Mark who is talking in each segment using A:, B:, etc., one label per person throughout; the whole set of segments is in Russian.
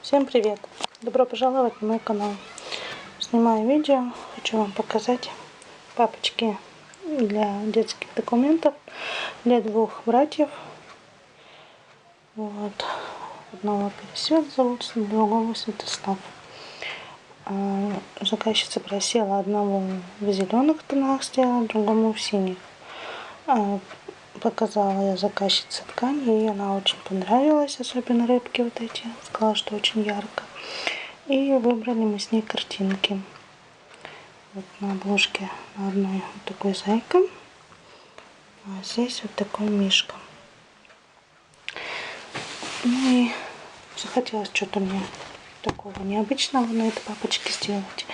A: Всем привет! Добро пожаловать на мой канал. Снимаю видео, хочу вам показать папочки для детских документов для двух братьев. Вот. Одного Пересвет зовут, другого Святослав. Заказчица просила одного в зеленых тонах сделать, другому в синих. Показала я заказчице ткань, ей она очень понравилась, особенно рыбки вот эти. Сказала, что очень ярко. И выбрали мы с ней картинки. Вот на обложке на одной вот такой зайка, а здесь вот такой мишка. Ну и захотелось что-то мне такого необычного на этой папочке сделать.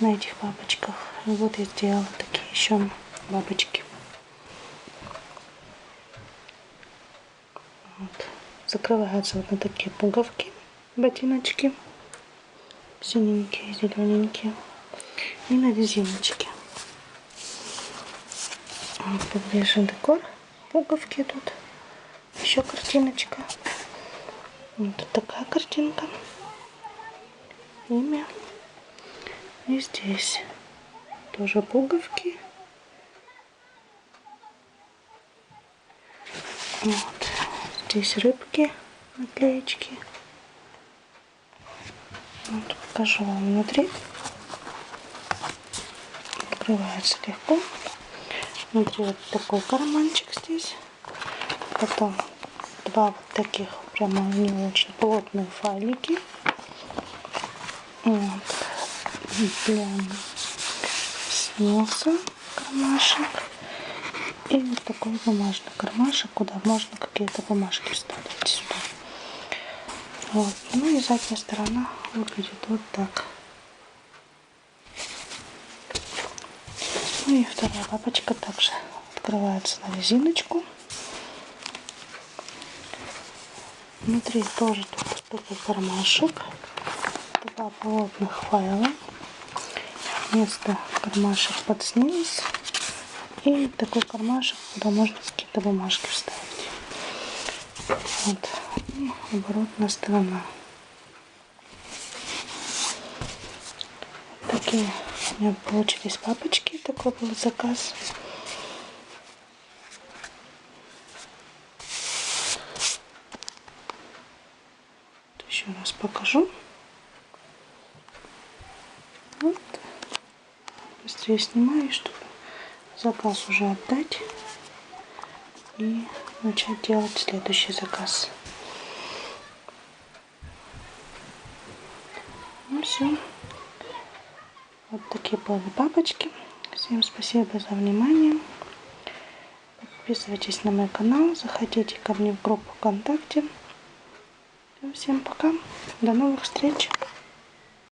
A: На этих папочках. И вот я сделала такие еще бабочки. Вот. Закрываются вот на такие пуговки, ботиночки, синенькие, зелененькие, и на резиночке. Вот подвешен декор, пуговки тут, еще картиночка. Вот такая картинка, имя, и здесь тоже пуговки. Вот. Здесь рыбки, наклеечки. Вот, покажу вам внутри. Открывается легко. Внутри вот такой карманчик здесь. Потом два вот таких прямо не очень плотные файлики. Вот. Прям снился кармашек. И вот такой бумажный кармашек, куда можно какие-то бумажки вставить сюда. Вот. Ну и задняя сторона выглядит вот так. Ну и вторая папочка также открывается на резиночку. Внутри тоже такой кармашек. Два плотных файла. Вместо кармашек под снизу. И такой кармашек, куда можно какие-то бумажки вставить. Вот. И оборотная сторона. Такие у меня получились папочки. Такой был заказ. Еще раз покажу. Вот. Быстрее снимаю, чтобы заказ уже отдать и начать делать следующий заказ. Ну все. Вот такие были папочки. Всем спасибо за внимание. Подписывайтесь на мой канал, заходите ко мне в группу ВКонтакте. Всем пока. До новых встреч.